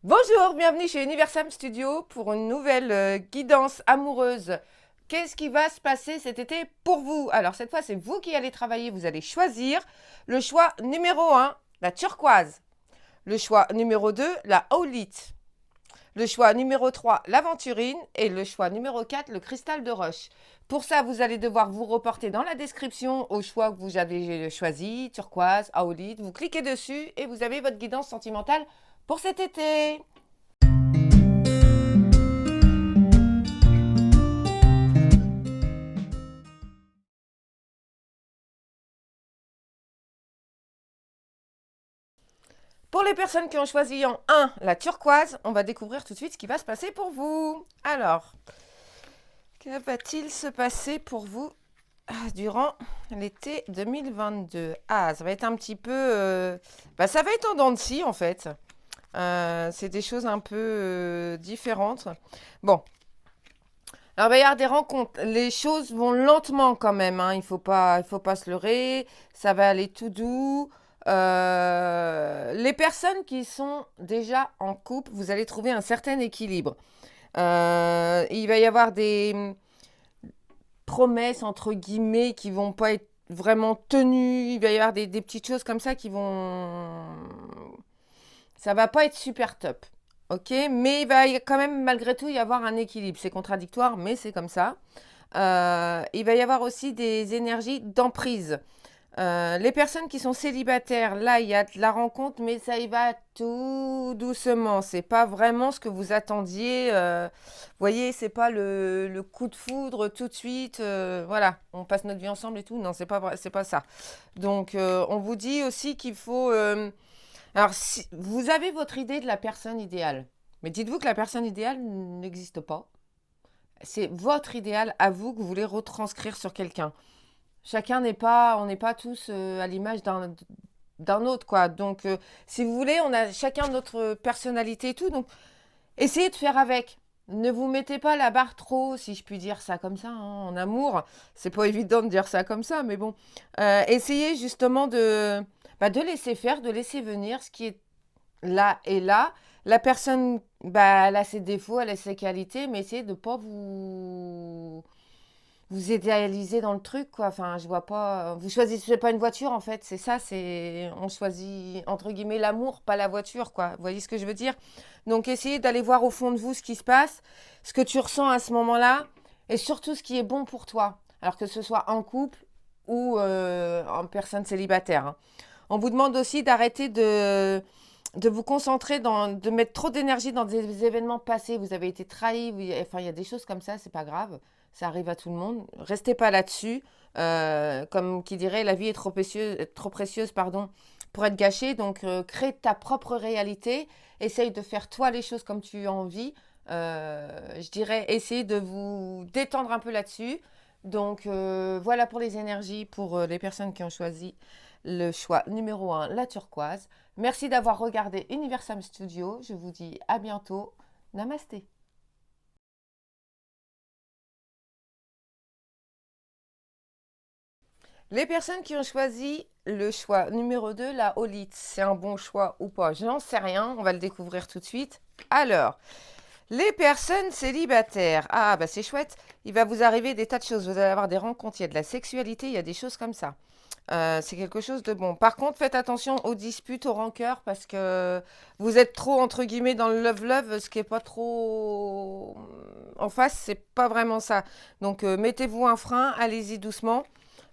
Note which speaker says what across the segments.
Speaker 1: Bonjour, bienvenue chez Universam Studio pour une nouvelle guidance amoureuse. Qu'est-ce qui va se passer cet été pour vous? Alors cette fois, c'est vous qui allez travailler, vous allez choisir le choix numéro 1, la turquoise. Le choix numéro 2, la aulite. Le choix numéro 3, l'aventurine. Et le choix numéro 4, le cristal de roche. Pour ça, vous allez devoir vous reporter dans la description au choix que vous avez choisi, turquoise, aolite. Vous cliquez dessus et vous avez votre guidance sentimentale pour cet été. Pour les personnes qui ont choisi en 1 la turquoise, on va découvrir tout de suite ce qui va se passer pour vous. Alors, que va-t-il se passer pour vous durant l'été 2022? Ah, ça va être un petit peu... ça va être en dents de scie, en fait. C'est des choses un peu différentes. Bon. Alors, il va y avoir des rencontres. Les choses vont lentement quand même, hein. Il faut pas se leurrer. Ça va aller tout doux. Les personnes qui sont déjà en couple, vous allez trouver un certain équilibre. Il va y avoir des promesses, entre guillemets, qui vont pas être vraiment tenues. Il va y avoir des petites choses comme ça qui vont... Ça va pas être super top. Ok, mais il va quand même malgré tout y avoir un équilibre. C'est contradictoire, mais c'est comme ça. Il va y avoir aussi des énergies d'emprise. Les personnes qui sont célibataires, là, il y a de la rencontre, mais ça y va tout doucement. C'est pas vraiment ce que vous attendiez. Vous voyez, c'est pas le coup de foudre tout de suite. Voilà, on passe notre vie ensemble et tout. Non, c'est pas vrai, c'est pas ça. Donc, on vous dit aussi qu'il faut. Alors, si vous avez votre idée de la personne idéale, mais dites-vous que la personne idéale n'existe pas. C'est votre idéal à vous que vous voulez retranscrire sur quelqu'un. Chacun n'est pas, on n'est pas tous à l'image d'un autre, quoi. Donc, si vous voulez, on a chacun notre personnalité et tout. Donc, essayez de faire avec. Ne vous mettez pas la barre trop, si je puis dire ça comme ça, hein, en amour. C'est pas évident de dire ça comme ça, mais bon. Essayez justement de laisser faire, de laisser venir ce qui est là et là. La personne, elle a ses défauts, elle a ses qualités, mais essayez de ne pas vous idéalisez dans le truc, quoi. Enfin, je vois pas. Vous choisissez pas une voiture, en fait. C'est ça, c'est. On choisit, entre guillemets, l'amour, pas la voiture, quoi. Vous voyez ce que je veux dire? Donc, essayez d'aller voir au fond de vous ce qui se passe, ce que tu ressens à ce moment-là, et surtout ce qui est bon pour toi. Alors que ce soit en couple ou en personne célibataire, hein. On vous demande aussi d'arrêter de vous concentrer de mettre trop d'énergie dans des événements passés. Vous avez été trahi, enfin, il y a des choses comme ça, c'est pas grave. Ça arrive à tout le monde. Restez pas là-dessus. Comme qui dirait, la vie est trop précieuse pardon, pour être gâchée. Donc, crée ta propre réalité. Essaye de faire toi les choses comme tu as envie. Je dirais, essayez de vous détendre un peu là-dessus. Donc, voilà pour les énergies, pour les personnes qui ont choisi le choix numéro 1, la turquoise. Merci d'avoir regardé Universam Studio. Je vous dis à bientôt. Namasté. Les personnes qui ont choisi le choix numéro 2, la holite, c'est un bon choix ou pas? J'en sais rien, on va le découvrir tout de suite. Alors, les personnes célibataires, ah bah c'est chouette, il va vous arriver des tas de choses, vous allez avoir des rencontres, il y a de la sexualité, il y a des choses comme ça. C'est quelque chose de bon. Par contre, faites attention aux disputes, aux rancœurs, parce que vous êtes trop, entre guillemets, dans le love-love, ce qui est pas trop en face, c'est pas vraiment ça. Donc, mettez-vous un frein, allez-y doucement.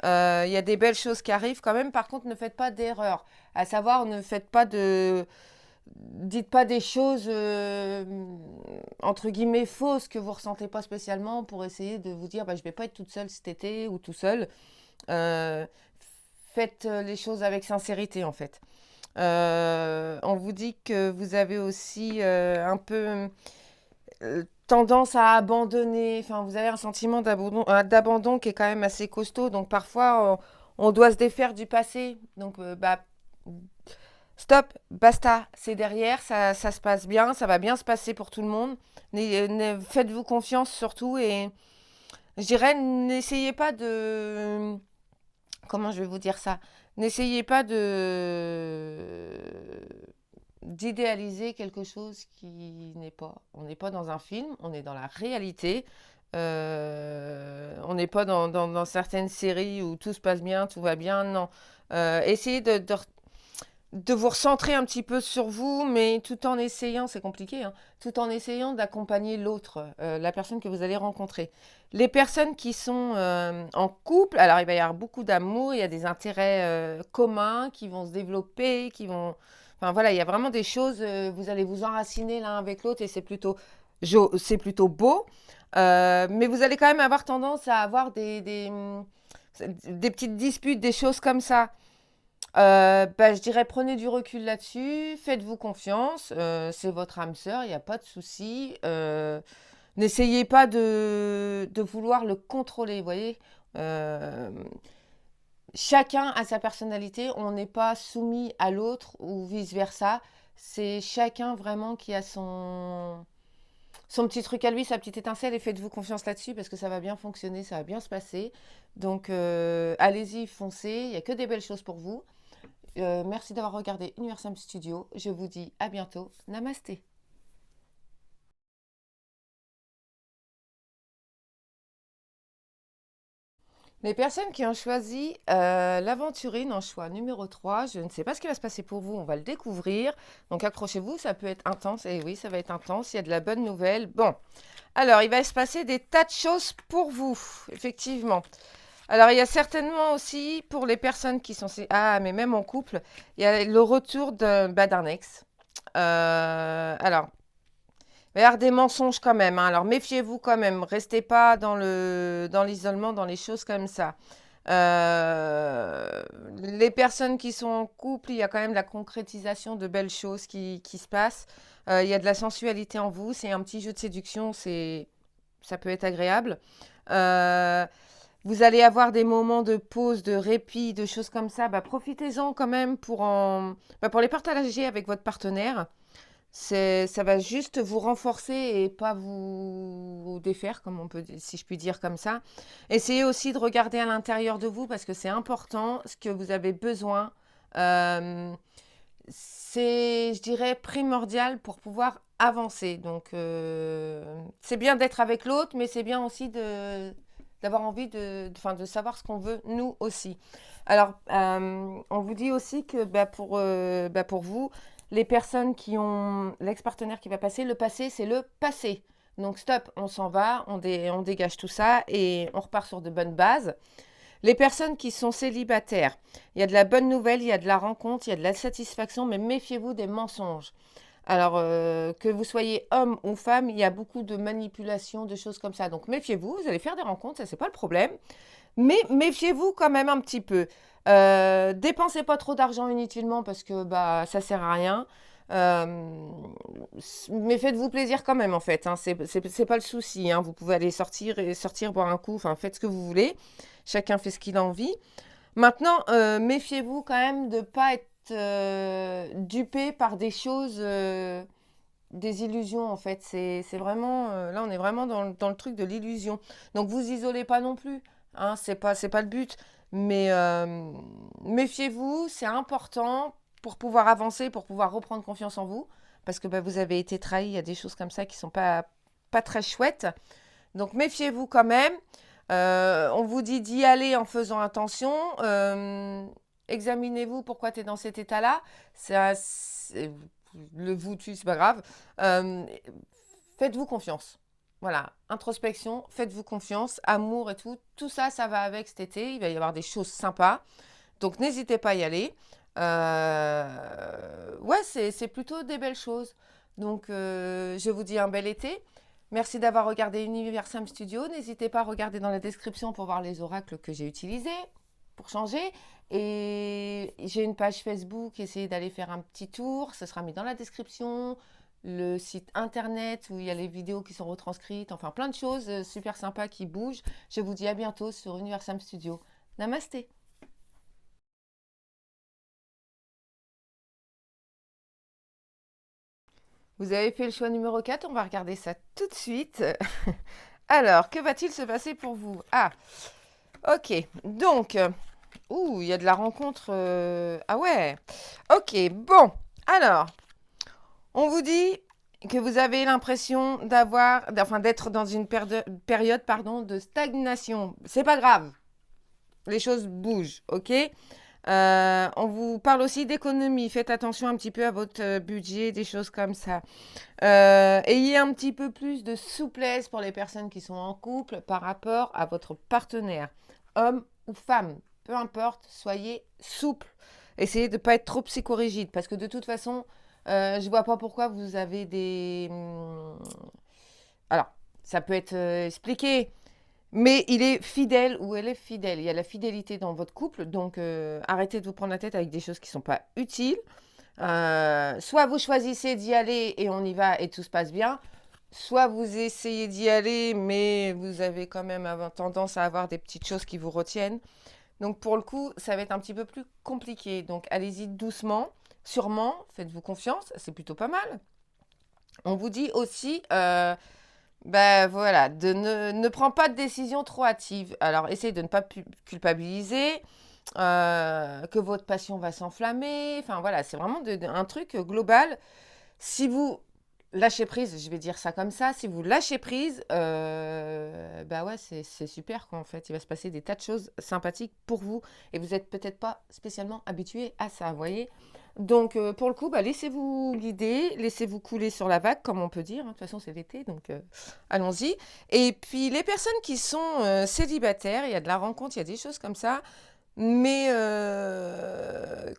Speaker 1: Il y a des belles choses qui arrivent quand même. Par contre, ne faites pas d'erreur. À savoir, ne faites pas de... Dites pas des choses, entre guillemets, fausses que vous ressentez pas spécialement pour essayer de vous dire, je vais pas être toute seule cet été ou tout seul. Euh, Faites les choses avec sincérité, en fait. On vous dit que vous avez aussi un peu tendance à abandonner. Enfin, vous avez un sentiment d'abandon qui est quand même assez costaud. Donc parfois, on doit se défaire du passé. Donc, stop, basta, c'est derrière, ça se passe bien, ça va bien se passer pour tout le monde. Faites-vous confiance surtout et je dirais, n'essayez pas de... Comment je vais vous dire ça? N'essayez pas d'idéaliser quelque chose qui n'est pas. On n'est pas dans un film, on est dans la réalité. On n'est pas dans certaines séries où tout se passe bien, tout va bien. Non. Essayez de vous recentrer un petit peu sur vous, mais tout en essayant, c'est compliqué, hein, tout en essayant d'accompagner l'autre, la personne que vous allez rencontrer. Les personnes qui sont en couple, alors il va y avoir beaucoup d'amour, il y a des intérêts communs qui vont se développer, qui vont... Enfin voilà, il y a vraiment des choses, vous allez vous enraciner l'un avec l'autre et c'est plutôt beau. Mais vous allez quand même avoir tendance à avoir des petites disputes, des choses comme ça. Je dirais prenez du recul là-dessus, faites-vous confiance, c'est votre âme sœur, il n'y a pas de souci. N'essayez pas de vouloir le contrôler, vous voyez. Euh, Chacun a sa personnalité, on n'est pas soumis à l'autre ou vice-versa. C'est chacun vraiment qui a son petit truc à lui, sa petite étincelle, et faites-vous confiance là-dessus parce que ça va bien fonctionner, ça va bien se passer. Donc allez-y, foncez, il n'y a que des belles choses pour vous. Merci d'avoir regardé Universum Studio. Je vous dis à bientôt. Namasté. Les personnes qui ont choisi l'aventurine en choix numéro 3, je ne sais pas ce qui va se passer pour vous, on va le découvrir. Donc accrochez-vous, ça peut être intense. Et oui, ça va être intense, il y a de la bonne nouvelle. Bon, alors il va se passer des tas de choses pour vous, effectivement. Alors il y a certainement aussi pour les personnes qui sont... Ah, mais même en couple, il y a le retour d'un ex. Alors, il va y avoir des mensonges quand même, hein. Alors méfiez-vous quand même. Restez pas dans l'isolement, dans les choses comme ça. Les personnes qui sont en couple, il y a quand même la concrétisation de belles choses qui se passent. Il y a de la sensualité en vous. C'est un petit jeu de séduction. Ça peut être agréable. Euh, Vous allez avoir des moments de pause, de répit, de choses comme ça. Profitez-en quand même pour les partager avec votre partenaire. Ça va juste vous renforcer et pas vous défaire, comme on peut, si je puis dire comme ça. Essayez aussi de regarder à l'intérieur de vous parce que c'est important, ce que vous avez besoin. Euh, c'est, je dirais, primordial pour pouvoir avancer. Donc, c'est bien d'être avec l'autre, mais c'est bien aussi d'avoir envie de savoir ce qu'on veut, nous aussi. Alors, on vous dit aussi que pour vous, les personnes qui ont l'ex-partenaire qui va passer, le passé, c'est le passé. Donc, stop, on s'en va, on dégage tout ça et on repart sur de bonnes bases. Les personnes qui sont célibataires, il y a de la bonne nouvelle, il y a de la rencontre, il y a de la satisfaction, mais méfiez-vous des mensonges. Alors, que vous soyez homme ou femme, il y a beaucoup de manipulations, de choses comme ça. Donc, méfiez-vous, vous allez faire des rencontres, ça, c'est pas le problème. Mais méfiez-vous quand même un petit peu. Dépensez pas trop d'argent inutilement parce que ça sert à rien. Euh, mais faites-vous plaisir quand même en fait, hein. C'est pas le souci, hein. Vous pouvez aller sortir, boire un coup, enfin faites ce que vous voulez. Chacun fait ce qu'il a envie. Maintenant, méfiez-vous quand même de ne pas être dupé par des choses, des illusions en fait. C'est vraiment, là on est vraiment dans le truc de l'illusion. Donc vous isolez pas non plus, hein, c'est pas le but. Mais méfiez-vous, c'est important pour pouvoir avancer, pour pouvoir reprendre confiance en vous. Parce que vous avez été trahi, il y a des choses comme ça qui sont pas très chouettes. Donc méfiez-vous quand même. On vous dit d'y aller en faisant attention. Examinez-vous pourquoi tu es dans cet état-là. Le vous tue, c'est pas grave. Euh, Faites-vous confiance. Voilà, introspection, faites-vous confiance, amour et tout. Tout ça, ça va avec cet été. Il va y avoir des choses sympas. Donc n'hésitez pas à y aller. Ouais, c'est plutôt des belles choses. Donc je vous dis un bel été. Merci d'avoir regardé Universum Studio. N'hésitez pas à regarder dans la description pour voir les oracles que j'ai utilisés pour changer. Et j'ai une page Facebook, essayez d'aller faire un petit tour. Ce sera mis dans la description. Le site internet où il y a les vidéos qui sont retranscrites. Enfin, plein de choses super sympas qui bougent. Je vous dis à bientôt sur Universum Studio. Namasté. Vous avez fait le choix numéro 4, on va regarder ça tout de suite. Alors, que va-t-il se passer pour vous? Ah, ok. Donc, il y a de la rencontre. Ah ouais. Ok, bon. Alors, On vous dit que vous avez l'impression d'être dans une période, pardon, de stagnation. C'est pas grave. Les choses bougent, ok? On vous parle aussi d'économie. Faites attention un petit peu à votre budget, des choses comme ça. Ayez un petit peu plus de souplesse pour les personnes qui sont en couple par rapport à votre partenaire, homme ou femme. Peu importe, soyez souple. Essayez de ne pas être trop psychorigide parce que de toute façon, je ne vois pas pourquoi vous avez des... Alors, ça peut être expliqué, mais il est fidèle ou elle est fidèle. Il y a la fidélité dans votre couple, donc arrêtez de vous prendre la tête avec des choses qui ne sont pas utiles. Soit vous choisissez d'y aller et on y va et tout se passe bien, soit vous essayez d'y aller, mais vous avez quand même tendance à avoir des petites choses qui vous retiennent. Donc pour le coup, ça va être un petit peu plus compliqué. Donc allez-y doucement, sûrement, faites-vous confiance, c'est plutôt pas mal. On vous dit aussi, ben voilà, ne prends pas de décision trop hâtive. Alors essayez de ne pas culpabiliser, que votre passion va s'enflammer. Enfin voilà, c'est vraiment un truc global. Si vous lâchez prise, je vais dire ça comme ça, si vous lâchez prise, bah ouais, c'est super quoi en fait. Il va se passer des tas de choses sympathiques pour vous et vous n'êtes peut-être pas spécialement habitué à ça, vous voyez. Donc pour le coup, bah, laissez-vous guider, laissez-vous couler sur la vague, comme on peut dire. Hein. De toute façon, c'est l'été, donc allons-y. Et puis les personnes qui sont célibataires, il y a de la rencontre, il y a des choses comme ça. Mais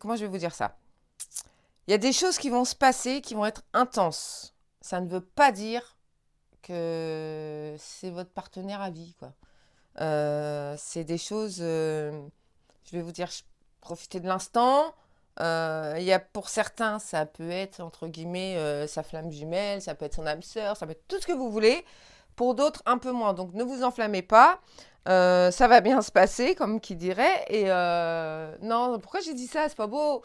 Speaker 1: comment je vais vous dire ça? Il y a des choses qui vont se passer, qui vont être intenses. Ça ne veut pas dire que c'est votre partenaire à vie, quoi. C'est des choses, je vais vous dire, profitez de l'instant. Il y a pour certains, ça peut être entre guillemets sa flamme jumelle, ça peut être son âme sœur, ça peut être tout ce que vous voulez. Pour d'autres, un peu moins. Donc ne vous enflammez pas. Ça va bien se passer, comme qui dirait. Et non, pourquoi j'ai dit ça? C'est pas beau.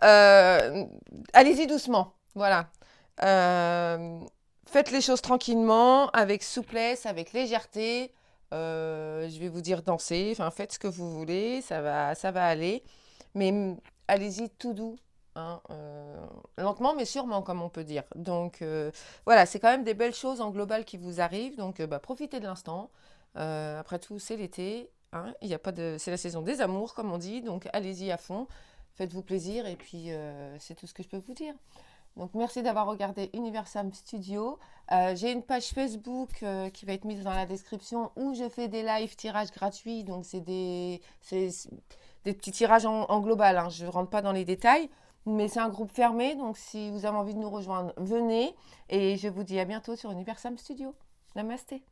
Speaker 1: Allez-y doucement. Voilà. Euh, Faites les choses tranquillement, avec souplesse, avec légèreté. Je vais vous dire danser. Enfin, faites ce que vous voulez. Ça va aller. Mais allez-y tout doux. Hein, lentement mais sûrement, comme on peut dire. Donc voilà, c'est quand même des belles choses en global qui vous arrivent. Donc bah, profitez de l'instant. Après tout, c'est l'été. Hein, il y a pas de... C'est la saison des amours, comme on dit. Donc allez-y à fond. Faites-vous plaisir. Et puis c'est tout ce que je peux vous dire. Donc merci d'avoir regardé Universam Studio. J'ai une page Facebook qui va être mise dans la description où je fais des live tirages gratuits. Donc c'est des petits tirages en global. Hein. Je ne rentre pas dans les détails. Mais c'est un groupe fermé. Donc si vous avez envie de nous rejoindre, venez. Et je vous dis à bientôt sur Universam Studio. Namasté.